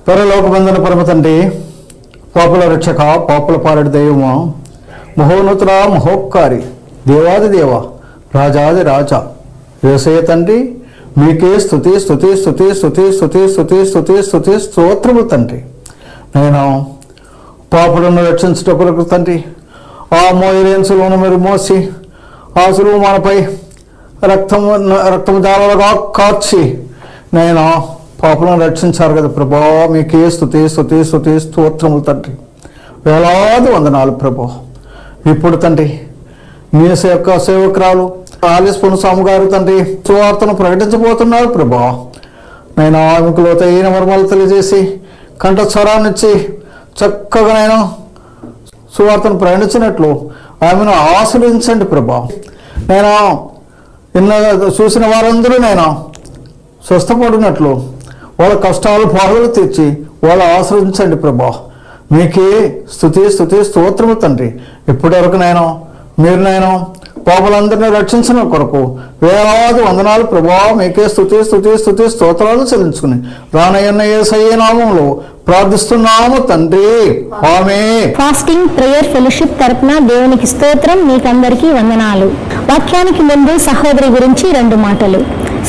పరలోకబంధన పరమ తండ్రి, పాపుల రక్షక, పాపుల పాలడి దైవమా, మహోన్నతుల మహోపకారి, దేవాది దేవ, రాజాది రాజా, యేసయ్య తండ్రి, మీకే స్తుతి స్తుతి స్తుతి స్తుతి స్తుతి స్తుతి స్తుతి స్తుతి స్తోత్రము తండ్రి. నేను పాపులను రక్షించటకు తండ్రి, ఆ మోయలేని సులువును మీరు మోసి, ఆ సులువు మనపై రక్తము జాలలుగా కార్చి నేను పాపులను రక్షించారు కదా ప్రభా. మీకే స్తుతి స్తుతి స్తుతి స్తోత్రములు తండ్రి. వేలాది వందనాలు ప్రభా. ఇప్పుడు తండ్రి మీ యొక్క సేవకురాలు ఆలిస్పును స్వామి గారు తండ్రి సువార్తను ప్రకటించబోతున్నారు ప్రభా. నేను ఆమెకు లోతైన మర్మాలు తెలియజేసి కంఠస్వరాన్నిచ్చి చక్కగా నేను సువార్తను ప్రకటించినట్లు ఆమెను ఆశ్రయించండి ప్రభా. నేను చూసిన వారందరూ నేను స్వస్థపడినట్లు వాళ్ళ కష్టాలు బాధలు తీర్చి వాళ్ళు ఆశ్రయించండి ప్రభా. మీకే స్తుతి స్తుతి స్తోత్రము తండ్రి. ఇప్పటి వరకు మీరు పాపులందరినీ రక్షించిన కొరకు వేలాది వందనాలు ప్రభా. మీకే స్తుతి స్తుతి స్తుతి స్తోత్రాలు చెల్లించుకుని రానయ్యన్న యేసయ్య నామములో ప్రార్థిస్తున్నాము తండ్రి, ఆమేన్. ఫాస్టింగ్ ప్రేయర్ ఫెలోషిప్ తరపున దేవునికి స్తోత్రం. మీకందరికీ వందనాలు. వాక్యానికి ముందు సహోదరి గురించి 2 మాటలు.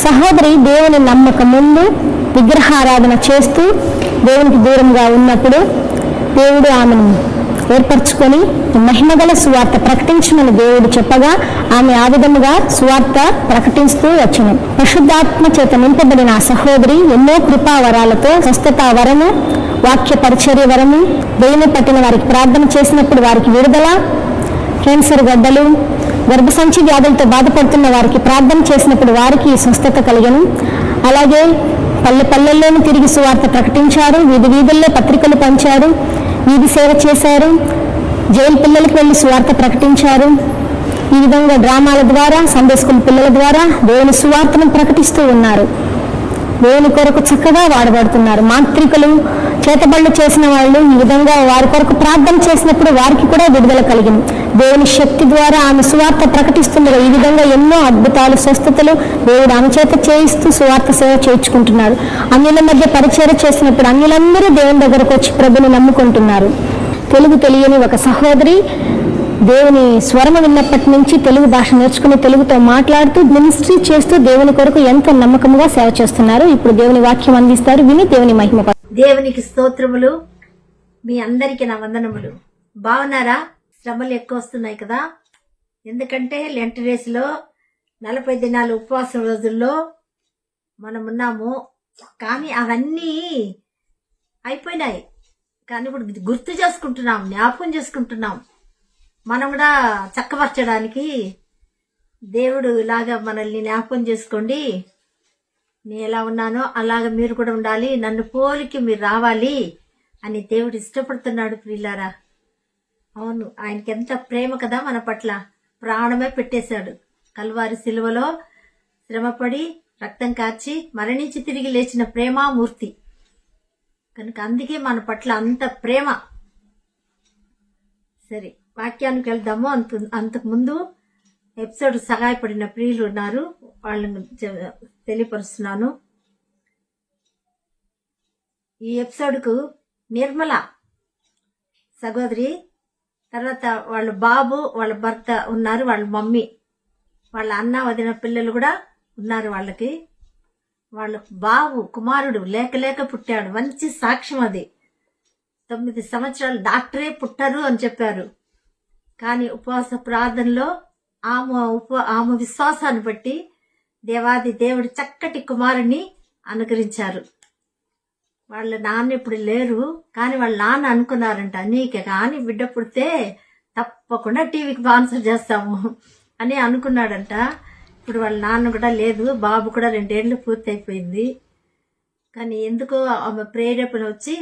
సహోదరి దేవుని నమ్మక ముందు విగ్రహారాధన చేస్తూ దేవునికి దూరంగా ఉన్నప్పుడు దేవుడు ఆమెను ఏర్పరచుకొని మహిమగల సువార్త ప్రకటించమని దేవుడు చెప్పగా ఆమె ఆ విధముగా సువార్త ప్రకటిస్తూ వచ్చును. పరిశుద్ధాత్మ చేత నింపబడిన ఆ సహోదరి ఎన్నో కృపా వరాలతో స్వస్థత వరము, వాక్య పరిచర్య వరము, దేవుని పట్టిన వారికి ప్రార్థన చేసినప్పుడు వారికి విడుదల, క్యాన్సర్ గడ్డలు, గర్భసంచి వ్యాధులతో బాధపడుతున్న వారికి ప్రార్థన చేసినప్పుడు వారికి స్వస్థత కలిగను. అలాగే పల్లెల్లోనూ తిరిగి సువార్త ప్రకటించారు, వీధి వీధుల్లో పత్రికలు పంచారు, వీధి సేవ చేశారు, జైలు పిల్లలకు వెళ్ళి సువార్త ప్రకటించారు. ఈ విధంగా డ్రామాల ద్వారా, సండే స్కూల్ పిల్లల ద్వారా దేవుని సువార్తను ప్రకటిస్తూ ఉన్నారు. దేవుని కొరకు చక్కగా వాడబడుతున్నారు. మాంత్రికులు, చేతబళ్ళు చేసిన వాళ్ళు ఈ విధంగా వారి కొరకు ప్రార్థన చేసినప్పుడు వారికి కూడా విడుదల కలిగింది. దేవుని శక్తి ద్వారా ఆమె సువార్త ప్రకటిస్తుండగా ఈ విధంగా ఎన్నో అద్భుతాలు, స్వస్థతలు దేవుడు ఆమె చేత చేయిస్తూ సువార్త సేవ చేయించుకుంటున్నారు. అన్యుల మధ్య పరిచర్య చేసినప్పుడు అన్యులందరూ దేవుని దగ్గరకు వచ్చి ప్రభుని నమ్ముకుంటున్నారు. తెలుగు తెలియని ఒక సహోదరి దేవుని స్వరము విన్నప్పటి నుంచి తెలుగు భాష నేర్చుకుని తెలుగుతో మాట్లాడుతూ మినిస్ట్రీ చేస్తూ దేవుని కొరకు ఎంతో నమ్మకంగా సేవ చేస్తున్నారు. ఇప్పుడు దేవుని వాక్యం అందిస్తారు, విని దేవుని మహిమ. దేవునికి స్తోత్రములు. మీ అందరికి నా వందనములు. బాగున్నారా? శ్రమలు ఎక్కువ వస్తున్నాయి కదా, ఎందుకంటే లెంట్ రేసులో 40 దినాలు ఉపవాస రోజుల్లో మనం ఉన్నాము. కానీ అవన్నీ అయిపోయినాయి. కానీ ఇప్పుడు గుర్తు చేసుకుంటున్నాం, జ్ఞాపకం చేసుకుంటున్నాం. మనం కూడా చక్కపరచడానికి దేవుడు ఇలాగా మనల్ని జ్ఞాపకం చేసుకోండి. నేను ఎలా ఉన్నానో అలాగ మీరు కూడా ఉండాలి, నన్ను పోలికి మీరు రావాలి అని దేవుడు ఇష్టపడుతున్నాడు ప్రియులారా. అవును, ఆయనకి ఎంత ప్రేమ కదా మన పట్ల. ప్రాణమే పెట్టేశాడు. కల్వారి సిలువలో శ్రమపడి రక్తం కార్చి మరణించి తిరిగి లేచిన ప్రేమామూర్తి కనుక అందుకే మన పట్ల అంత ప్రేమ. సరే, వాక్యానికి వెళ్దాము. అంతకుముందు ఎపిసోడ్ సహాయపడిన ప్రియులు ఉన్నారు, వాళ్ళని తెలియపరుస్తున్నాను. ఈ ఎపిసోడ్కు నిర్మల సహోదరి, తర్వాత వాళ్ళ బాబు, వాళ్ళ భర్త ఉన్నారు, వాళ్ళ మమ్మీ, వాళ్ళ అన్న వదిన పిల్లలు కూడా ఉన్నారు. వాళ్ళకి వాళ్ళ బాబు కుమారుడు లేక పుట్టాడు. మంచి సాక్ష్యం అది. 9 సంవత్సరాలు డాక్టరే పుట్టరు అని చెప్పారు. కానీ ఉపవాస ప్రార్థనలో ఆమె విశ్వాసాన్ని బట్టి దేవాది దేవుడు చక్కటి కుమారుని అనుగ్రహించారు. వాళ్ళ నాన్న ఇప్పుడు లేరు, కానీ వాళ్ళ నాన్న అనుకున్నారంట, నీకే కానీ బిడ్డ పుడితే తప్పకుండా టీవీకి స్పాన్సర్ చేస్తాము అని అనుకున్నాడంట. ఇప్పుడు వాళ్ళ నాన్న కూడా లేదు, బాబు కూడా 2 ఏళ్ళు పూర్తి అయిపోయింది. కానీ ఎందుకో ఆమె ప్రేరేపణ వచ్చి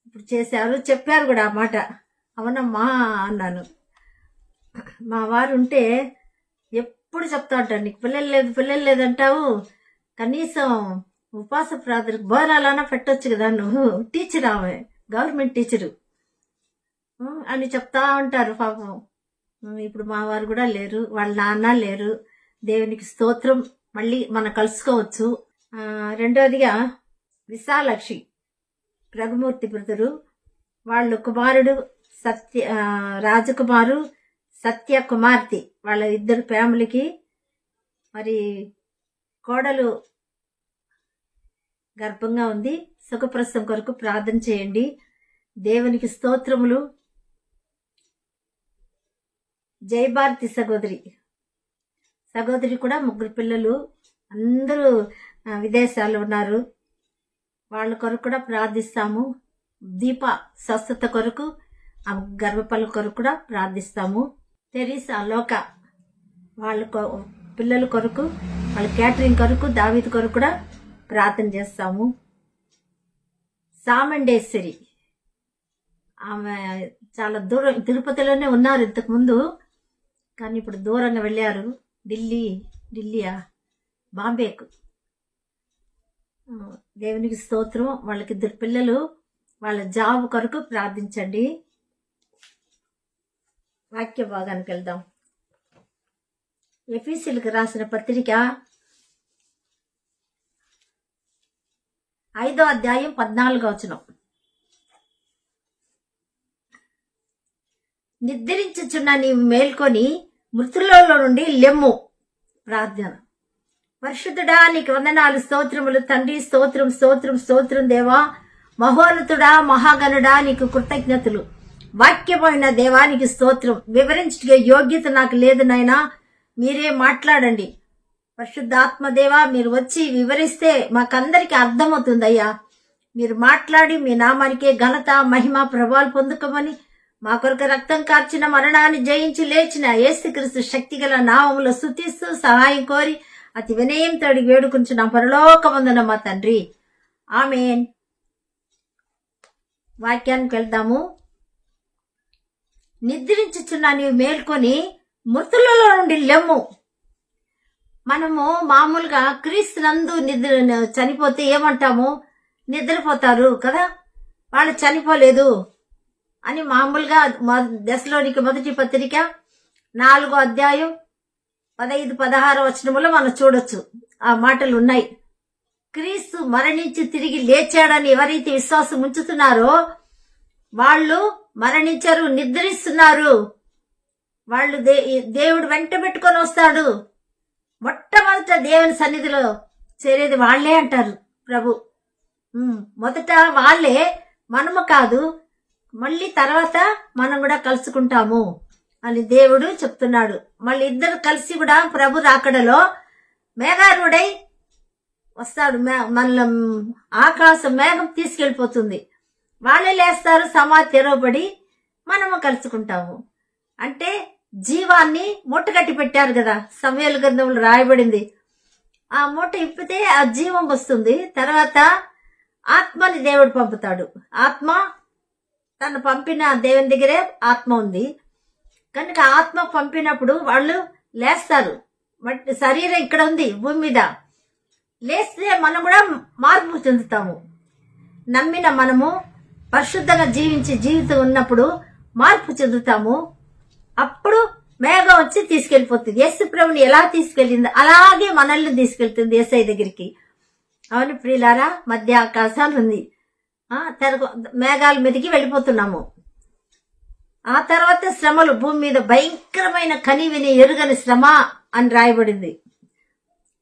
ఇప్పుడు చేశారు. చెప్పారు కూడా ఆ మాట. అవునమ్మా అన్నాను. మా వారు ఉంటే ఎప్పుడు చెప్తా ఉంటాను, నీకు పిల్లలు లేదంటావు, కనీసం ఉపవాస ప్రార్థనకు భోజనాలన్నా పెట్టొచ్చు కదా, నువ్వు టీచర్, ఆమె గవర్నమెంట్ టీచరు అని చెప్తా ఉంటారు పాపం. ఇప్పుడు మా వారు కూడా లేరు, వాళ్ళ నాన్న లేరు. దేవునికి స్తోత్రం, మళ్ళీ మనం కలుసుకోవచ్చు. రెండోదిగా విశాలాక్షి రఘుమూర్తి బ్రదరు, వాళ్ళు కుమారుడు రాజకుమారు, సత్య కుమార్తె, వాళ్ళ ఇద్దరు ఫ్యామిలీకి మరి కోడలు గర్భంగా ఉంది. సుఖప్రసవం కొరకు ప్రార్థన చేయండి. దేవునికి స్తోత్రములు. జయభారతి సహోదరి కూడా 3 పిల్లలు, అందరూ విదేశాల్లో ఉన్నారు. వాళ్ళ కొరకు కూడా ప్రార్థిస్తాము. దీప స్వస్థత కొరకు, ఆ గర్భఫల కొరకు కూడా ప్రార్థిస్తాము. తెరీసా లోక వాళ్ళ పిల్లల కొరకు, వాళ్ళ క్యాటరింగ్ కొరకు, దావీదు కొరకు కూడా ప్రార్థన చేస్తాము. సామండేశ్వరి, ఆమె చాలా దూరం, తిరుపతిలోనే ఉన్నారు ఇంతకుముందు, కానీ ఇప్పుడు దూరంగా వెళ్ళారు, ఢిల్లీయా బాంబేకు. దేవునికి స్తోత్రం. వాళ్ళకి 2 పిల్లలు, వాళ్ళ జాబ్ కొరకు ప్రార్థించండి. వాక్య భాగానికి వెళ్దాం. ఎఫీసీలకు రాసిన పత్రిక 5వ అధ్యాయం 14వ వచనం. నిద్రించుచున్న నీవు మేల్కొని మృతులలో నుండి లెమ్ము. ప్రార్థన. పరిశుద్ధుడా నీకు వందనాలు, స్తోత్రములు తండ్రి. స్తోత్రం స్తోత్రం స్తోత్రం దేవా. మహోన్నతుడా మహాగణుడా నీకు కృతజ్ఞతలు. వాక్యమైన దేవానికి స్తోత్రం. వివరించే యోగ్యత నాకు లేదు నాయనా, మీరే మాట్లాడండి. పరిశుద్ధాత్మ దేవా, మీరు వచ్చి వివరిస్తే మాకందరికి అర్థమవుతుందయ్యా. మీరు మాట్లాడి మీ నామానికే ఘనత మహిమ ప్రభావాలు పొందుకోమని, మా కొరకు రక్తం కార్చిన, మరణాన్ని జయించి లేచిన యేసుక్రీస్తు శక్తిగల నామములో స్తుతిస్తూ సహాయం కోరి అతి వినయంతో వేడుకుంటున్న పరలోకమందున మా తండ్రి, ఆమేన్. వాక్యానికి వెళ్దాము. నిద్రించుచున్న నీవు మేల్కొని మృతులలో నుండి లెమ్ము. మనము మామూలుగా క్రీస్తునందు చనిపోతే ఏమంటాము? నిద్రపోతారు కదా, వాళ్ళు చనిపోలేదు అని మామూలుగా దశలోనికి మొదటి పత్రిక 4వ అధ్యాయం 15-16 వచనములో మనం చూడొచ్చు. ఆ మాటలు ఉన్నాయి. క్రీస్తు మరణించి తిరిగి లేచాడని ఎవరైతే విశ్వాసం ఉంచుతున్నారో వాళ్ళు మరణించరు, నిద్రిస్తున్నారు. వాళ్ళు దేవుడు వెంట పెట్టుకొని వస్తాడు. మొట్టమొదట దేవుని సన్నిధిలో చేరేది వాళ్లే అంటారు ప్రభు. మొదట వాళ్ళే, మనము కాదు. మళ్ళీ తర్వాత మనం కూడా కలుసుకుంటాము అని దేవుడు చెప్తున్నాడు. మళ్ళీ ఇద్దరు కలిసి కూడా ప్రభు రాకడలో మేఘారుడై వస్తాడు. మన ఆకాశం మేఘం తీసుకెళ్లిపోతుంది. వాళ్ళే లేస్తారు, సమాధి తెరవబడి మనము కలుసుకుంటాము. అంటే జీవాన్ని మూటగట్టి పెట్టారు కదా, సమయాల గ్రంథంలో రాయబడింది. ఆ మూట ఇప్పితే ఆ జీవం వస్తుంది. తర్వాత ఆత్మని దేవుడు పంపుతాడు. ఆత్మ తను పంపిన దేవుని దగ్గరే ఆత్మ ఉంది కనుక ఆత్మ పంపినప్పుడు వాళ్ళు లేస్తారు. బట్ శరీరం ఇక్కడ ఉంది భూమి మీద. లేస్తే మనం కూడా మార్పు చెందుతాము. నమ్మిన మనము పరిశుద్ధంగా జీవించి జీవితం ఉన్నప్పుడు మార్పు చెందుతాము. అప్పుడు మేఘం వచ్చి తీసుకెళ్లిపోతుంది. యేసు ప్రభుని ఎలా తీసుకెళ్ళింది అలాగే మనల్ని తీసుకెళ్తుంది యేసయ్య దగ్గరికి. అవును ప్రియులారా, మధ్య ఆకాశాలు ఉంది, మేఘాల మీదకి వెళ్ళిపోతున్నాము. ఆ తర్వాత శ్రమలు, భూమి మీద భయంకరమైన కనివిని ఎరుగని శ్రమ అని రాయబడింది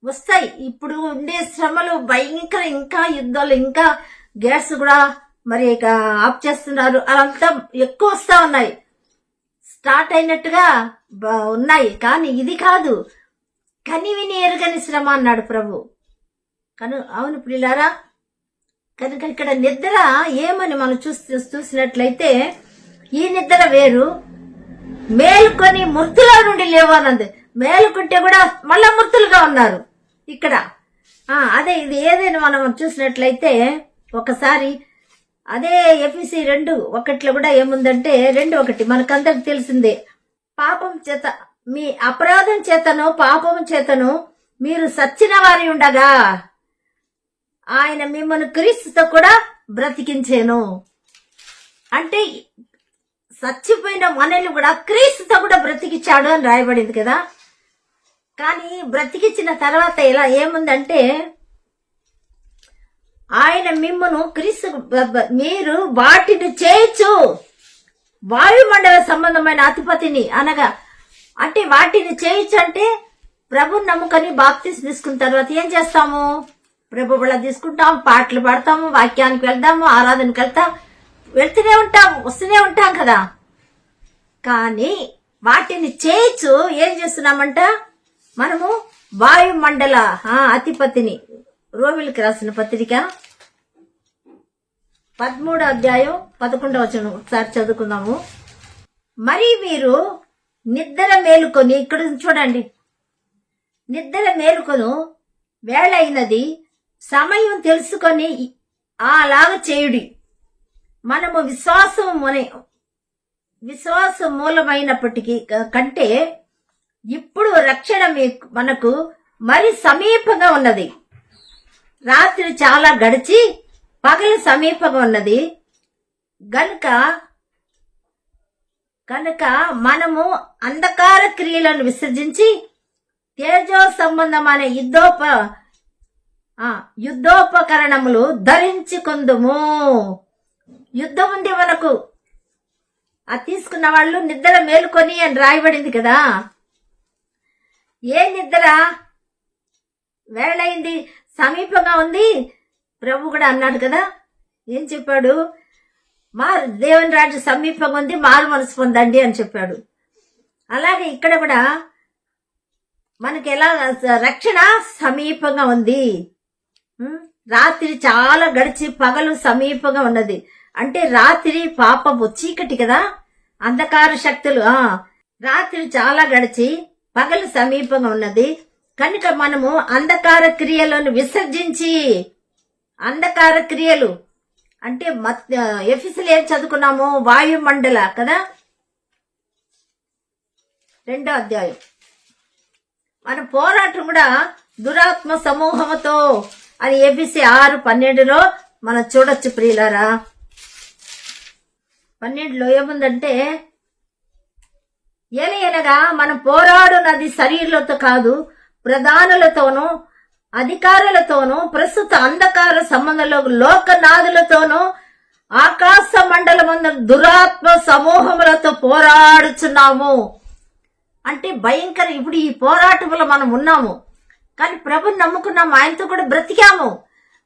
వస్తాయి. ఇప్పుడు ఉండే శ్రమలు భయంకర, ఇంకా యుద్ధాలు, ఇంకా గ్యాస్ కూడా మరి ఆఫ్ చేస్తున్నారు, అదంతా ఎక్కువ వస్తా ఉన్నాయి. స్టార్ట్ అయినట్టుగా ఉన్నాయి, కానీ ఇది కాదు, కనివిని ఎరుగని శ్రమ అన్నాడు ప్రభు. అవును ప్రియులారా, కనుక ఇక్కడ నిద్ర ఏమని మనం చూసినట్లయితే ఈ నిద్ర వేరు, మేలుకొని మృతుల నుండి లేవన్నది. మేలుకుంటే కూడా మళ్ళా మృతులుగా ఉన్నారు ఇక్కడ. అదే ఇది ఏదైనా మనం చూసినట్లయితే ఒకసారి అదే ఎఫీసీ 2:1 కూడా ఏముందంటే 2:1 మనకందరికి తెలిసిందే. పాపం చేత, మీ అపరాధం చేతను పాపం చేతను మీరు సచ్చిన వారి ఉండగా ఆయన మిమ్మల్ని క్రీస్తుతో కూడా బ్రతికించేను. అంటే చచ్చిపోయిన మనల్ని కూడా క్రీస్తుతో కూడా బ్రతికించాడు అని రాయబడింది కదా. కానీ బ్రతికించిన తర్వాత ఎలా ఏముందంటే ఆయన మిమ్మును క్రీస్తు మీరు వాటిని చేయొచ్చు. వాయుమండల సంబంధమైన అధిపతిని అనగా అంటే వాటిని చేయొచ్చు అంటే ప్రభు నమ్ముకొని బాప్తిసం తీసుకున్న తర్వాత ఏం చేస్తాము? ప్రభు బల తీసుకుంటాం, పాటలు పాడతాము, వాక్యానికి వెళ్దాము, ఆరాధనకి వెళ్తూనే ఉంటాం, వస్తూనే ఉంటాం కదా. కానీ వాటిని చేయొచ్చు. ఏం చేస్తున్నామంట? మనము వాయుమండల అధిపతిని. రోమిలికి రాసిన పత్రిక 13వ అధ్యాయం 11వ వచనం ఒకసారి చదువుకుందాము. మరి మీరు నిద్ర మేలుకొని, ఇక్కడ చూడండి, నిద్ర మేలుకొను వేళ అయినది, సమయం తెలుసుకొని అలాగా చేయుడి. మనము విశ్వాసం మూలమైనప్పటికీ కంటే ఇప్పుడు రక్షణ మనకు మరి సమీపంగా ఉన్నది. రాత్రి చాలా గడిచి పగలు సమీపంగా ఉన్నది కనుక మనము అంధకార క్రియలను విసర్జించి తేజో సంబంధమైన యుద్ధోపకరణములు ధరించుకుందుము. యుద్ధం ఉంది మనకు. అది తీసుకున్న వాళ్ళు నిద్ర మేలుకొని అని రాయబడింది కదా. ఏ నిద్ర? వేళయింది, సమీపంగా ఉంది. ప్రభు కూడా అన్నాడు కదా, ఏం చెప్పాడు? దేవుని రాజ్యం సమీపంగా ఉంది, మారు మనసు పొందండి అని చెప్పాడు. అలాగే ఇక్కడ కూడా మనకి ఎలా రక్షణ సమీపంగా ఉంది. రాత్రి చాలా గడిచి పగలు సమీపంగా ఉన్నది అంటే రాత్రి పాపపు చీకటి కదా, అంధకార శక్తులు. రాత్రి చాలా గడిచి పగలు సమీపంగా ఉన్నది కనుక మనము అంధకార క్రియలను విసర్జించి, అంధకార క్రియలు అంటే ఎఫెసీయులు ఏం చదువుకున్నాము? వాయుమండల కదా, 2వ అధ్యాయం. మన పోరాటం కూడా దురాత్మ సమూహముతో అని ఎఫెసీ 6:12 మనం చూడొచ్చు ప్రియులారా. 12 ఏముందంటే, ఏలయనగా మనం పోరాడునది శరీరులతో కాదు, ప్రధానులతోనూ అధికారులతోనూ ప్రస్తుత అంధకార సంబంధంలో లోకనాథులతోనూ ఆకాశ మండలమందు దురాత్మ సమూహములతో పోరాడుచున్నాము. అంటే భయంకర ఇప్పుడు ఈ పోరాటంలో మనం ఉన్నాము. కానీ ప్రభుని నమ్ముకున్నాము, ఆయనతో కూడా బ్రతికాము.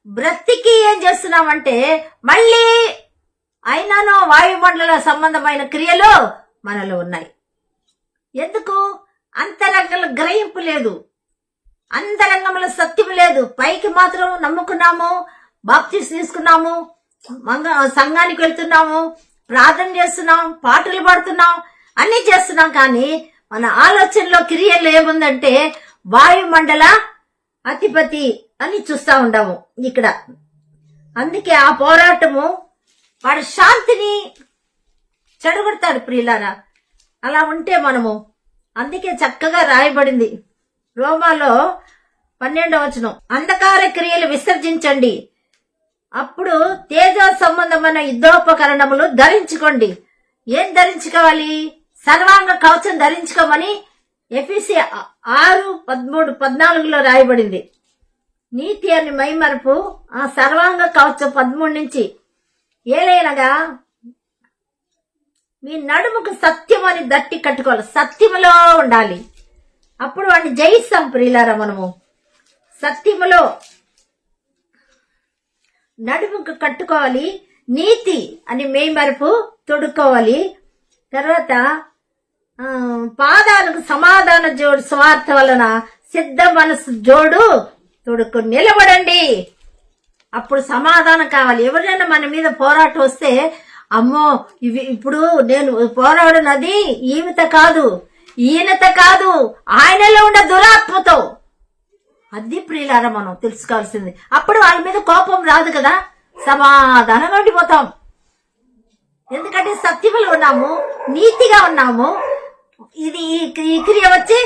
బ్రతికి ఏం చేస్తున్నామంటే మళ్ళీ అయినానో వాయుమండల సంబంధమైన క్రియలు మనలో ఉన్నాయి. ఎందుకు? అంతరంగంలో గ్రహింపు లేదు, అంతరంగంలో సత్యం లేదు. పైకి మాత్రం నమ్ముకున్నాము, బాప్తిసం తీసుకున్నాము, సంఘానికి వెళ్తున్నాము, ప్రార్థన చేస్తున్నాం, పాటలు పాడుతున్నాం, అన్ని చేస్తున్నాం. కానీ మన ఆలోచనలో క్రియల్లో ఏముందంటే వాయుమండల అధిపతి అని చూస్తా ఉంటాము ఇక్కడ. అందుకే ఆ పోరాటము వాడి శాంతిని చెడగొడతాడు ప్రియులారా. అలా ఉంటే మనము, అందుకే చక్కగా రాయబడింది రోమాలో 12వ వచనం, అంధకార క్రియలు విసర్జించండి, అప్పుడు తేజ సంబంధమైన యుద్ధోపకరణములు ధరించుకోండి. ఏం ధరించుకోవాలి? సర్వాంగ కవచం ధరించుకోమని ఎఫెసీ 6:13-14 రాయబడింది. నీతి అని మైమరపు ఆ సర్వాంగ కవచం 13 నుంచి, ఏలైనగా మీ నడుముకు సత్యం అని దట్టి కట్టుకోవాలి, సత్యములో ఉండాలి. అప్పుడు వాడిని జయిస్తాం ప్రియులారా. మనము సత్యములో నడుముకు కట్టుకోవాలి, నీతి అని మైమరపు తొడుక్కోవాలి. తర్వాత పాదాలకు సమాధాన జోడు స్వార్థ వలన సిద్ధ మనసు జోడు తొడుక్కు నిలబడండి. అప్పుడు సమాధానం కావాలి. ఎవరైనా మన మీద పోరాటం వస్తే, అమ్మో ఇప్పుడు నేను పోరాడునది ఈమెత కాదు, ఈయనత కాదు, ఆయనలో ఉన్న దురాత్మతో. అది ప్రియులారా మనం తెలుసుకోవాల్సింది. అప్పుడు వాళ్ళ మీద కోపం రాదు కదా, సమాధానంగా ఉండిపోతాం. ఎందుకంటే సత్యములు ఉన్నాము, నీతిగా ఉన్నాము. ఇది ఈ క్రియ వచ్చి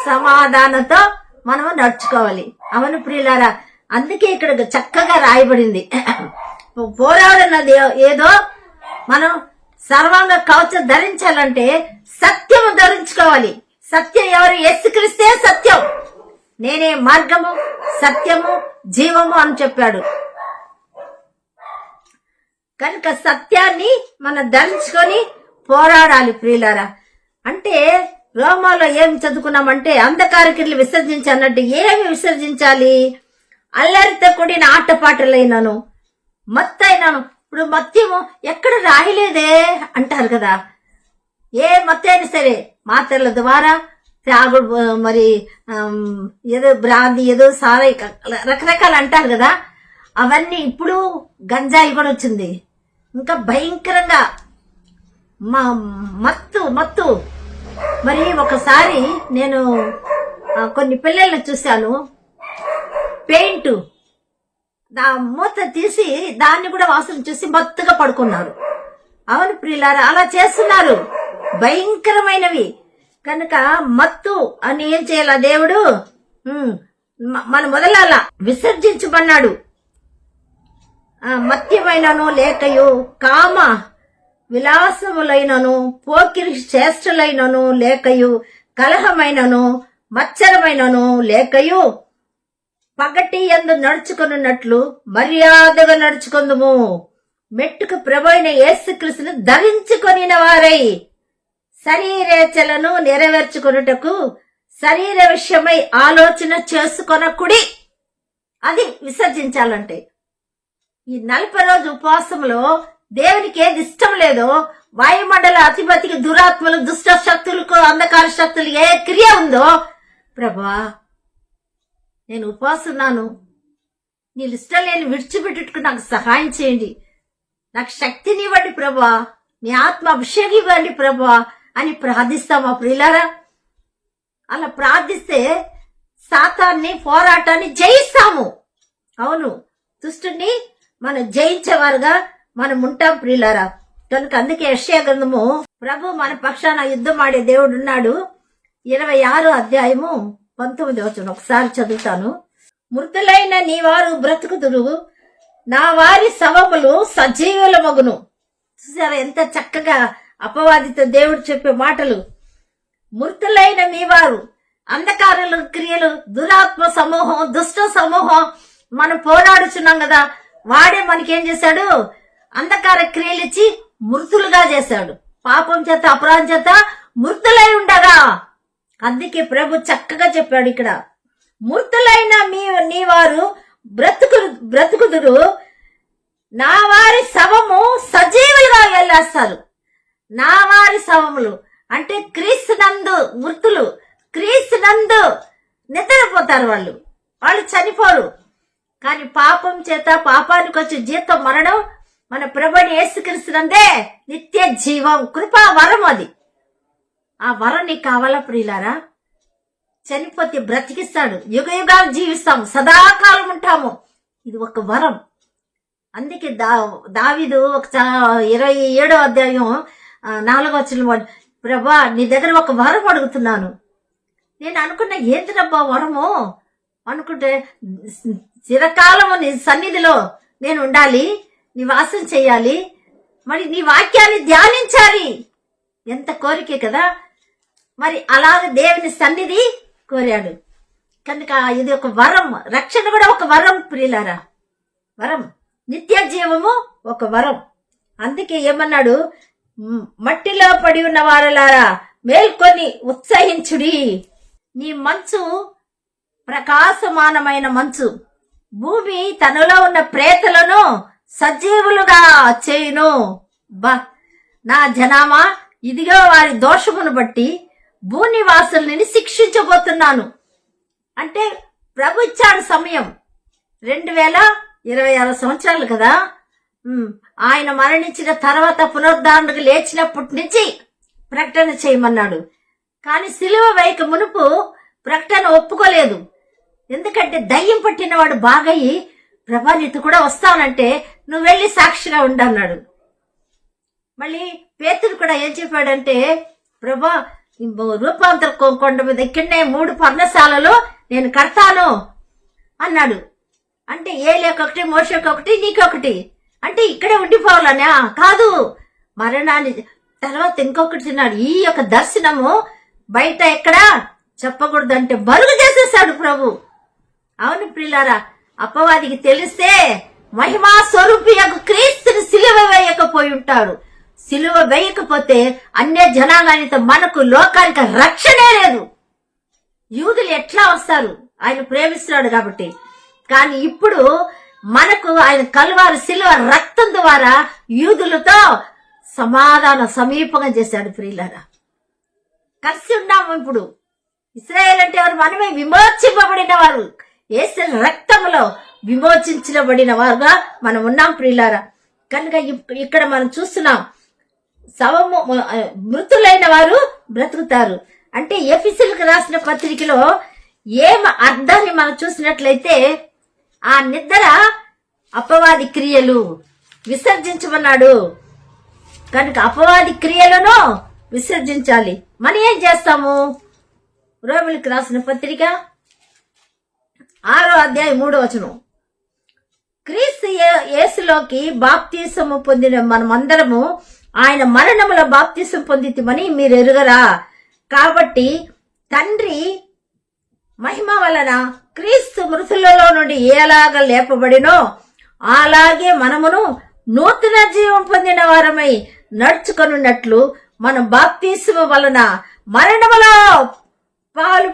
సమాధానంతో మనము నడుచుకోవాలి. అవును ప్రియులారా, అందుకే ఇక్కడ చక్కగా రాయబడింది. పోరాడున్నది ఏదో మనం సర్వాంగ కవచం ధరించాలంటే సత్యము ధరించుకోవాలి. సత్యం ఎవరు? యేసుక్రీస్తే సత్యం. నేనే మార్గము, సత్యము, జీవము అని చెప్పాడు. కనుక సత్యాన్ని మనం ధరించుకొని పోరాడాలి ప్రియులారా. అంటే రోమాలో ఏం చదువుకున్నామంటే అంధకార క్రియలు విసర్జించి అన్నట్టు ఏమి విసర్జించాలి? అల్లరితో కూడిన ఆటపాటలైనను మత్తైనను. ఇప్పుడు మత్యము ఎక్కడ రాయలేదే అంటారు కదా. ఏ మత్తు అయినా సరే మాత్రల ద్వారా త్రాగుడు, మరి ఏదో బ్రాంది, ఏదో సారాయి, రకరకాలు అంటారు కదా. అవన్నీ ఇప్పుడు గంజాయి కూడా వచ్చింది. ఇంకా భయంకరంగా మత్తు. మరి ఒకసారి నేను కొన్ని పిల్లల్ని చూశాను, పెయింట్ మూత తీసి దాన్ని కూడా వాసన చూసి మత్తుగా పడుకున్నారు. అవును ప్రియులారా, అలా చేస్తున్నారు, భయంకరమైనవి. కనుక మత్తు అని ఏం చేయాల దేవుడు? మన మొదలాల విసర్జించమన్నాడు. మత్యమైనను లేకయు, కామ విలాసములైనను, పోకిరి చేష్టలైనను లేకయు, కలహమైనను మత్సరమైనను లేకయు, పగటి యందు నడుచుకొనున్నట్లు మర్యాదగా నడుచుకొందుము. మెట్టుకు ప్రభువైన యేసుక్రీస్తును ధరించుకొనిన వారై శరీరేచ్ఛలను నెరవేర్చుకొనుటకు శరీర విషయమై ఆలోచన చేసుకొనకుడి. అది విసర్జించాలంటే ఈ 40 రోజు ఉపవాసంలో దేవునికి ఏది ఇష్టం లేదో, వాయుమండల అధిపతికి, దురాత్మలు, దుష్ట శక్తులకు, అంధకార శక్తులు ఏ క్రియ ఉందో, ప్రభువా నేను ఉపవాసన్నాను, నీ ఇష్టం లేని విడిచిపెట్టుకు నాకు సహాయం చేయండి, నాకు శక్తిని ఇవ్వండి ప్రభువా, నీ ఆత్మ అభిషేకం ఇవ్వండి ప్రభువా అని ప్రార్థిస్తామా ప్రియులారా? అలా ప్రార్థిస్తే సాతాన్ని, పోరాటాన్ని జయిస్తాము. అవును, దుష్టుని మనం జయించేవారుగా మనం ఉంటాం ప్రియులారా. కనుక అందుకే యెషయా గ్రంథము, ప్రభు మన పక్షాన యుద్ధం ఆడే దేవుడు ఉన్నాడు, 26 అధ్యాయము 19 వచనం ఒకసారి చదువుతాను. మృతులైన నీ వారు బ్రతుకుదురు, నా వారి శవములు సజీవుల మగును. చూసారా ఎంత చక్కగా అపవాదితో దేవుడు చెప్పే మాటలు. మృతులైన మీ వారు, అంధకారుల క్రియలు, దురాత్మ సమూహం, దుష్ట సమూహం మనం పోరాడుచున్నాం కదా, వాడే మనకేం చేశాడు? అంధకార క్రియలు ఇచ్చి మృతులుగా చేశాడు. పాపం చేత, అపరాధం చేత మృతులై ఉండగా. అందుకే చక్కగా చెప్పాడు ఇక్కడ, మృతులైన నీ వారు బ్రతుకుదురు, నా వారి శవము సజీవులుగా వెళ్ళేస్తారు. నా వారి శవములు అంటే క్రీస్తునందు మృతులు, క్రీస్తునందు నిద్రపోతారు. వాళ్ళు చనిపోరు. కానీ పాపం చేత, పాపానికి వచ్చే జీతం మరణం, మన ప్రభువైన యేసుక్రీస్తునందే నిత్య జీవం, కృపా వరం. అది ఆ వరం నీకు కావాలా ప్రియులారా? చనిపోతే బ్రతికిస్తాడు, యుగ యుగాలు జీవిస్తాము, సదాకాలం ఉంటాము. ఇది ఒక వరం. అందుకే దావీదు 27వ అధ్యాయం 4వ వచనం, ప్రభా నీ దగ్గర ఒక వరం అడుగుతున్నాను. నేను అనుకున్నా ఏంటిదబ్బా వరము అనుకుంటే, చిరకాలము నీ సన్నిధిలో నేను ఉండాలి, నివాసం చేయాలి, మరి నీ వాక్యాన్ని ధ్యానించాలి. ఎంత కోరికే కదా. మరి అలాగే దేవుని సన్నిధి కోరాడు. కనుక ఇది ఒక వరం. రక్షణ కూడా ఒక వరం ప్రియులారా, వరం. నిత్య జీవము ఒక వరం. అందుకే ఏమన్నాడు? మట్టిలో పడి ఉన్న వారలారా మేల్కొని ఉత్సహించుడి. నీ మంచు ప్రకాశమానమైన మంచు, భూమి తనలో ఉన్న ప్రేతలను సజీవులుగా చేయును. నా జనామా, ఇదిగో వారి దోషమును బట్టి భూనివాసుల్ని శిక్షించబోతున్నాను. అంటే ప్రభు ఇచ్చాడు సమయం, 2026 సంవత్సరాలు కదా. ఆయన మరణించిన తర్వాత పునరుద్ధరణకు లేచినప్పటి నుంచి ప్రకటన చేయమన్నాడు. కానీ సిలువ వేయక మునుపు ప్రకటన ఒప్పుకోలేదు. ఎందుకంటే దయ్యం పట్టిన వాడు బాగయ్యి, ప్రభా నీతో కూడా వస్తానంటే నువ్వు వెళ్ళి సాక్షిగా ఉండన్నాడు. మళ్ళీ పేతురు కూడా ఏం చెప్పాడంటే, ప్రభా రూపాంతర కొండ మీద ఇక్కడనే 3 పర్ణశాలలో నేను కడతాను అన్నాడు. అంటే ఏలియాకొకటి, మోషేకొకటి, నీకొకటి. అంటే ఇక్కడే ఉండిపోవాలనే కాదు, మరణాన్ని తర్వాత ఇంకొకటి తిన్నాడు. ఈ యొక్క దర్శనము బయట ఎక్కడా చెప్పకూడదంటే బరుగు చేసేసాడు ప్రభు. అవును ప్రియులారా, అపవాదికి తెలిస్తే మహిమా స్వరూపి యొక్క క్రీస్తుని సిలువ వేయకపోయి ఉంటాడు. సిలువ వేయకపోతే అన్య జనాంగానితో మనకు లోకానికి రక్షణే లేదు. యూదులు ఎట్లా వస్తారు? ఆయన ప్రేమిస్తున్నాడు కాబట్టి. కానీ ఇప్పుడు మనకు ఆయన కల్వారి సిలువ రక్తం ద్వారా యూదులతో సమాధానం సమీపంగా చేశాడు. ప్రియులారా, కలిసి ఉన్నాము. ఇప్పుడు ఇశ్రాయేల్ అంటే ఎవరు? మనమే విమోచింపబడిన వారు, యేసు రక్తంలో విమోచించబడిన వారుగా మనం ఉన్నాం ప్రియులారా. కనుక ఇక్కడ మనం చూస్తున్నాం, శవము మృతులైన వారు బ్రతుకుతారు అంటే ఎఫెసీయులకు రాసిన పత్రికలో ఏం అర్థాన్ని మనం చూసినట్లయితే, ఆ నిద్ర అపవాది క్రియలు విసర్జించమన్నాడు. కనుక అపవాది క్రియలను విసర్జించాలి. మనం ఏం చేస్తాము? రోమిలకు రాసిన పత్రిక 6వ అధ్యాయం 3వ వచనం, క్రీస్తు యేసులోకి బాప్తీసము పొందిన మనమందరము ఆయన మరణములో బాప్తీసం పొందితిమని మీరు ఎరుగరా? కాబట్టి తండ్రి మహిమ వలన క్రీస్తు మృతులలో నుండి ఎలాగ లేపబడినో అలాగే మనమును నూతన జీవం పొందిన వారమై నడుచుకొనున్నట్లు మనం బాప్తీసము వలన మరణములో పాలు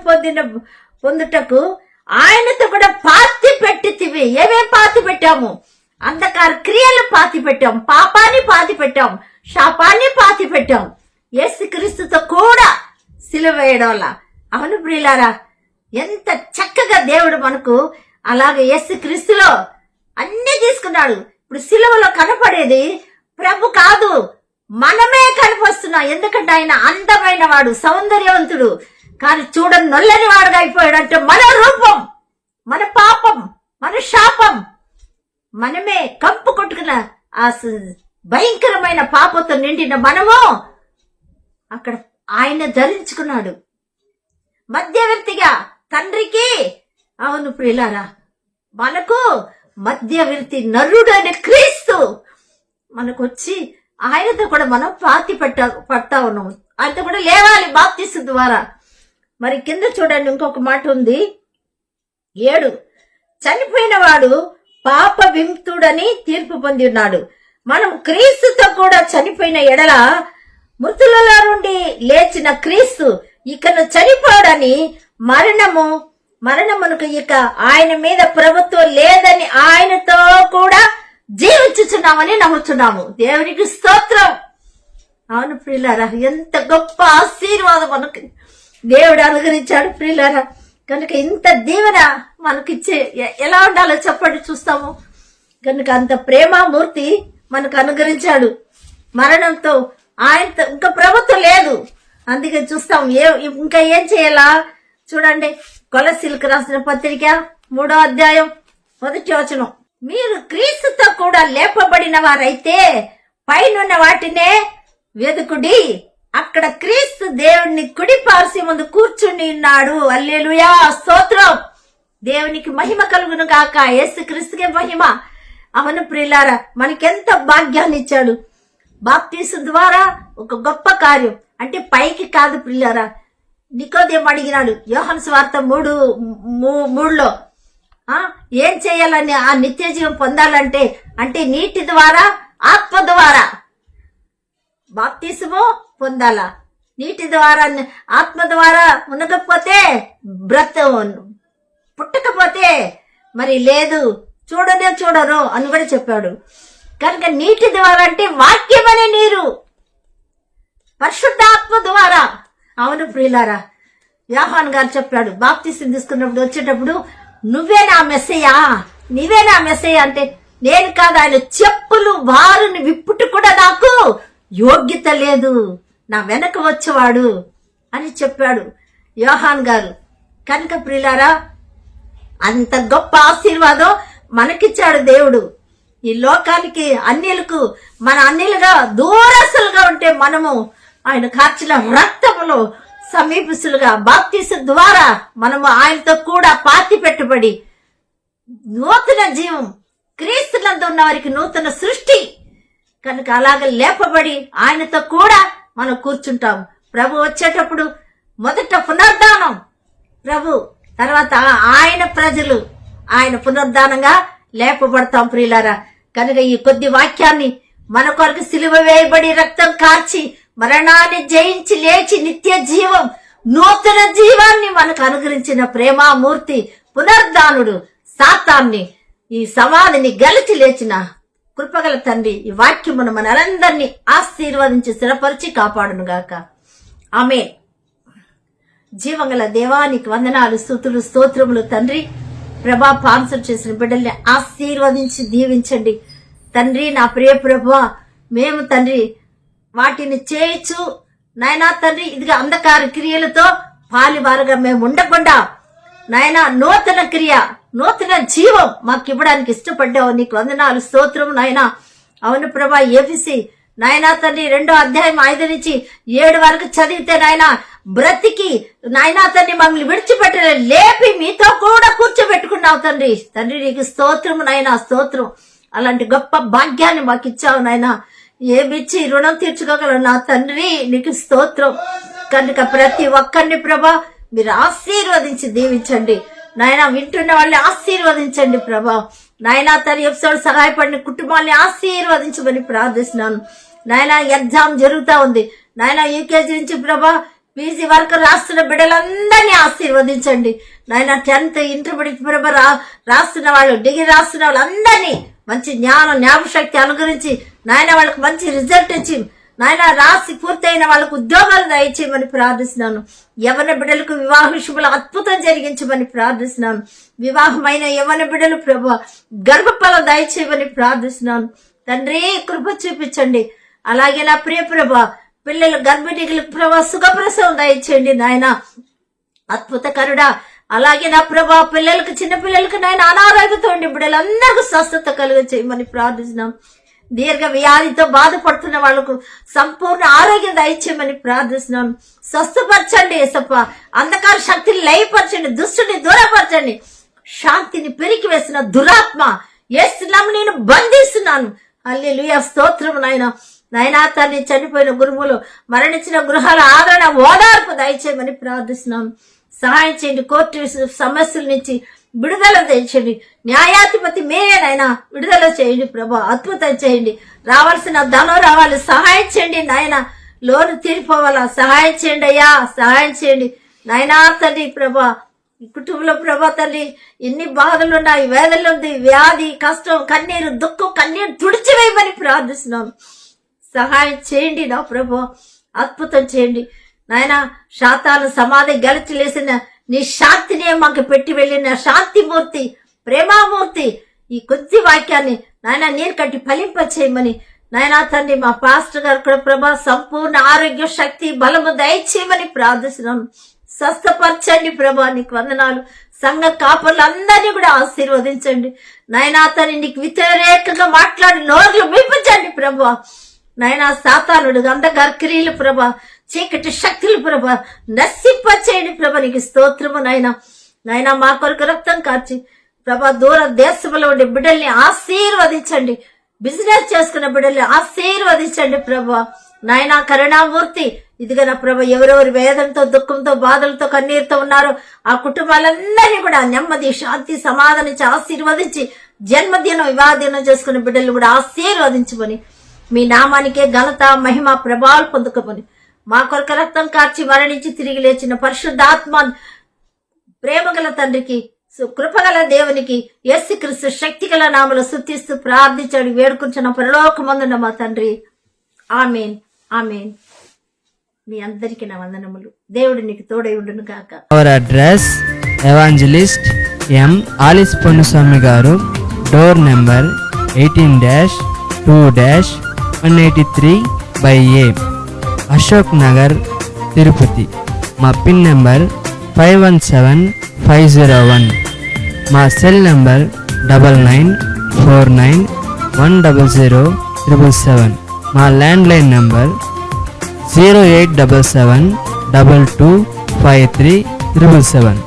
పొందుటకు ఆయనతో కూడా పాతి పెట్టితివి. ఏమేం పాతి పెట్టాము? అంధకార క్రియలు పాతి పెట్టాం, పాపాన్ని పాతి పెట్టాం, శాపాన్ని పాతి పెట్టాం. యేసుక్రీస్తుతో కూడా సిలువ వేయడం వల్ల. అవును ప్రియులారా, ఎంత చక్కగా దేవుడు మనకు అలాగే యేసుక్రీస్తులో అన్ని తీసుకున్నాడు. ఇప్పుడు సిలువలో కనపడేది ప్రభు కాదు, మనమే కనిపిస్తున్నాం. ఎందుకంటే ఆయన అందమైన వాడు, సౌందర్యవంతుడు. కానీ చూడని నొల్లని వాడుగా అయిపోయాడు. అంటే మన రూపం, మన పాపం, మన శాపం, మనమే కంపు కొట్టుకున్న ఆ భయంకరమైన పాపంతో నిండిన మనము అక్కడ ఆయన ధరించుకున్నాడు మధ్యవర్తిగా తండ్రికి. అవును ప్రియులారా, మనకు మధ్యవర్తి నరుడైన క్రీస్తు మనకు వచ్చి ఆయనతో కూడా మనం పాతి పడతా ఉన్నాం. ఆయనతో కూడా లేవాలి బాప్తీసు ద్వారా. మరి కింద చూడండి, ఇంకొక మాట ఉంది 7, చనిపోయిన వాడు పాప విముక్తుడని తీర్పు పొంది ఉన్నాడు. మనం క్రీస్తుతో కూడా చనిపోయిన ఎడల మృతులలో నుండి లేచిన క్రీస్తు ఇకను చనిపోడని మరణమునకు ఇక ఆయన మీద ప్రభుత్వం లేదని ఆయనతో కూడా జీవించుచున్నామని నమ్ముచున్నాము. దేవునికి స్తోత్రం. అవును ప్రియులారా, ఎంత గొప్ప ఆశీర్వాదం మనకి దేవుడు అనుగ్రహించాడు ప్రియులారా. కనుక ఇంత దీవెన మనకిచ్చే ఎలా ఉండాలో చెప్పండి, చూస్తాము. కనుక అంత ప్రేమమూర్తి మనకు అనుగ్రహించాడు. మరణంతో ఆయనతో ఇంకా ప్రభుత్వం లేదు, అందుకే చూస్తాం. ఇంకా ఏం చేయాలా చూడండి. కొలస్సీలకు రాసిన పత్రిక 3వ అధ్యాయం 1వ వచనం, మీరు క్రీస్తుతో కూడా లేపబడిన వారైతే పైనున్న వాటినే వెదుకుడి, అక్కడ క్రీస్తు దేవుడిని కుడి పార్శ్వ ముందు కూర్చుని ఉన్నాడు. హల్లెలూయా, స్తోత్రం. దేవునికి మహిమ కలుగును గాక. యేసుక్రీస్తుకే మహిమ. అవును ప్రియులారా, మనకెంత భాగ్యాన్ని ఇచ్చాడు. బాప్తీసు ద్వారా ఒక గొప్ప కార్యం. అంటే పైకి కాదు ప్రియులారా. నికోదేము అడిగినాడు యోహాను సువార్త 3:3లో, ఏం చేయాలని ఆ నిత్య జీవం పొందాలంటే, అంటే నీటి ద్వారా ఆత్మ ద్వారా బాప్తీసము పొందాలా. నీటి ద్వారా ఆత్మ ద్వారా మునగకపోతే పుట్టకపోతే మరి లేదు, చూడరు అని కూడా చెప్పాడు. కనుక నీటి ద్వారా అంటే వాక్యం అనే నీరు, పరిశుద్ధాత్మ ద్వారా. అవును ప్రియులారా, యోహాను గారు చెప్పాడు బాప్తీసం తీసుకున్నప్పుడు వచ్చేటప్పుడు, నువ్వే నా మెస్సయ్యా, నీవే నా మెస్సయ్యా అంటే, నేను కాదు, ఆయన చెప్పులు వారుని విప్పుట కూడా నాకు యోగ్యత లేదు, నా వెనక వచ్చేవాడు అని చెప్పాడు యోహాన్ గారు. కనుక ప్రియులారా, అంత గొప్ప ఆశీర్వాదం మనకిచ్చాడు దేవుడు. ఈ లోకానికి అన్యులకు మన అన్యులుగా దూరస్తులుగా ఉంటే మనము ఆయన కార్చిన రక్తములో సమీపస్తులుగా బాప్తీసు ద్వారా మనము ఆయనతో కూడా పాతి పెట్టుబడి నూతన జీవం, క్రీస్తునందు ఉన్న వారికి నూతన సృష్టి. కనుక అలాగ లేపబడి ఆయనతో కూడా మనం కూర్చుంటాం. ప్రభు వచ్చేటప్పుడు మొదట పునరుద్ధానం ప్రభు, తర్వాత ఆయన ప్రజలు ఆయన పునరుద్ధానంగా లేపబడతాం ప్రియులారా. కనుక ఈ కొద్ది వాక్యాన్ని మన కొరకు సిలువ వేయబడి రక్తం కార్చి మరణాన్ని జయించి లేచి నిత్య జీవం నూతన జీవాన్ని మనకు అనుగ్రహించిన ప్రేమామూర్తి పునర్ధానుడు సాతాన్ని ఈ సమాధిని గెలిచి లేచిన కృపగల తండ్రి ఈ వాక్యమును మనందరినీ ఆశీర్వదించి స్థిరపరిచి కాపాడును గాక. ఆమేన్. జీవంగల దేవానికి వందనాలు, స్తుతులు, స్తోత్రములు తండ్రి. ప్రభా పాన్సర్ చేసిన బిడ్డల్ని ఆశీర్వదించి దీవించండి తండ్రి. నా ప్రియ ప్రభా, మేము తండ్రి వాటిని చేయొచ్చు నాయనా తండ్రి. ఇదిగా అంధకార క్రియలతో పాలివారుగా మేము ఉండకుండా నాయనా నూతన క్రియ, నూతన జీవం మాకు ఇవ్వడానికి ఇష్టపడ్డావు. నీకు వందనాలు, స్తోత్రం నాయనా. అవును ప్రభా, ఏబిసి నాయనా తండ్రి 2వ అధ్యాయం 5 నుంచి 7 వరకు చదివితే నాయనా బ్రతికి నాయనా తండ్రి మమ్మల్ని విడిచిపెట్టలే, లేపి మీతో కూడా కూర్చోబెట్టుకున్నావు తండ్రి. తండ్రి నీకు స్తోత్రం నాయనా, స్తోత్రం. అలాంటి గొప్ప భాగ్యాన్ని మాకు ఇచ్చావు నాయనా. ఏమిచ్చి రుణం తీర్చుకోగలవు నా తండ్రి, నీకు స్తోత్రం. కనుక ప్రతి ఒక్కరిని ప్రభా మీరు ఆశీర్వదించి దీవించండి నాయనా. వింటున్న వాళ్ళని ఆశీర్వదించండి ప్రభా. నాయనా తన ఎపిసోడ్ సహాయపడిన కుటుంబాన్ని ఆశీర్వదించమని ప్రార్థిస్తున్నాను నాయనా. ఎగ్జామ్ జరుగుతా ఉంది నాయనా. యూకేజీ నుంచి ప్రభా పీజీ వరకు రాస్తున్న బిడ్డలందరినీ ఆశీర్వదించండి నాయనా. 10th ఇంటర్మీడియట్ ప్రభా రాస్తున్న వాళ్ళు, డిగ్రీ రాస్తున్న వాళ్ళందరినీ మంచి జ్ఞానం, జ్ఞాపశక్తి అనుగురించి నాయన వాళ్ళకి మంచి రిజల్ట్ ఇచ్చి నాయన రాసి పూర్తయిన వాళ్ళకు ఉద్యోగాలు దయచేయమని ప్రార్థిస్తున్నాను. యవన బిడ్డలకు వివాహ విషయంలో అద్భుతం జరిగించమని ప్రార్థిస్తున్నాను. వివాహమైన యవన బిడ్డలు ప్రభా గర్భఫలం దయచేయమని ప్రార్థిస్తున్నాను తండ్రి. కృప చూపించండి. అలాగే నా ప్రియ ప్రభా పిల్లలు గర్భిణీలకు ప్రభా సుఖప్రసవం దయచేయండి నాయన. అద్భుతకరుడా. అలాగే నా ప్రభా పిల్లలకు, చిన్న పిల్లలకు నాయన అనారోగ్యతో ఉండి బిడ్డలందరికీ స్వస్థత కలుగ చేయమని ప్రార్థిస్తున్నాం. దీర్ఘ వ్యాధితో బాధపడుతున్న వాళ్లకు సంపూర్ణ ఆరోగ్యం దయచేయమని ప్రార్థిస్తున్నాను. స్వస్థపరచండి యేసప్ప. అంధకార శక్తిని లయపరచండి, దుష్టుని దూరపరచండి. శాంతిని పెరికి వేసిన దురాత్మ యేసునామమున నేను బంధిస్తున్నాను. హల్లెలూయా, స్తోత్రం నాయన. నాయనా తండ్రి చనిపోయిన గురువులు, మరణించిన గృహాల ఆదరణ, ఓదార్పు దయచేయమని ప్రార్థిస్తున్నాను. సహాయం చేయండి. కోర్టు సమస్యల నుంచి విడుదల తెచ్చండి. న్యాయాధిపతి మీరేనైనా విడుదల చేయండి ప్రభా. అద్భుతం చేయండి. రావాల్సిన ధనం రావాలి, సహాయం చేయండి నాయన. లోను తీరిపోవాలా, సహాయం చేయండి అయ్యా, సహాయం చేయండి నాయనా తండ్రి ప్రభా. ఈ కుటుంబంలో ప్రభా తండ్రి ఎన్ని బాధలు ఉన్నాయి, వేదనలు ఉంది, వ్యాధి, కష్టం, కన్నీరు, దుఃఖం, కన్నీరు తుడిచివేయమని ప్రార్థిస్తున్నాను. సహాయం చేయండి నా ప్రభా, అద్భుతం చేయండి నాయన. శాతాను సమాధి గెలిచి లేసిన నీ శాంతినే మాకు పెట్టి వెళ్ళిన శాంతిమూర్తి, ప్రేమామూర్తి ఈ కొద్ది వాక్యాన్ని నాయన నీరు కట్టి ఫలింప చేయమని నాయనా తండ్రి మా పాస్టర్ గారు కూడా ప్రభా సంపూర్ణ ఆరోగ్య, శక్తి, బలము దయచేయమని ప్రార్థిస్తున్నాను. స్వస్థపరచండి ప్రభా, నీకు వందనాలు. సంఘ కాపర్లందరినీ కూడా ఆశీర్వదించండి నాయనా తండ్రి. నీకు వ్యతిరేకంగా మాట్లాడి నోర్లు విప్పించండి ప్రభా. నాయనా సాతానుడు, అంధకార క్రియలు ప్రభా, చీకటి శక్తులు ప్రభా నశింపచేయండి ప్రభా. నీకు స్తోత్రము నాయన. నాయనా మా కొరకు రక్తం కార్చి ప్రభా దూర దేశంలో ఉండే బిడ్డల్ని ఆశీర్వదించండి. బిజినెస్ చేసుకున్న బిడ్డల్ని ఆశీర్వదించండి ప్రభా. నాయనా కరుణామూర్తి, ఇదిగా నా ప్రభా ఎవరెవరు వేదనతో, దుఃఖంతో, బాధలతో, కన్నీరుతో ఉన్నారో ఆ కుటుంబాలందరినీ కూడా నెమ్మది, శాంతి, సమాధానించి ఆశీర్వదించి జన్మదినం, వివాహదినం చేసుకున్న బిడ్డలు కూడా ఆశీర్వదించమని మీ నామానికే ఘనత, మహిమ, ప్రభావాలు పొందుకోమని మా కొరకు రక్తం కార్చి మరణించి తిరిగి లేచిన పరిశుద్ధాత్మ ప్రేమగల తండ్రికి, కృపగల దేవునికి యేసుక్రీస్తు శక్తిగల నామములో స్తుతిస్తూ ప్రార్థించండి వేడుకుంటున్న పరలోకమందున్న మా తండ్రి. ఆమేన్, ఆమేన్. మీ అందరికీ నా వందనములు. దేవుడు నీకు తోడై ఉండును గాక. Our address evangelist M Alice Ponnuswamy గారు, door number 18-2-183/A, Ashok Nagar, Tirupati. మా పిన్ నెంబర్ 517501. మా సెల్ నెంబర్ 9949100777. మా ల్యాండ్లైన్ నెంబర్ 0877225377.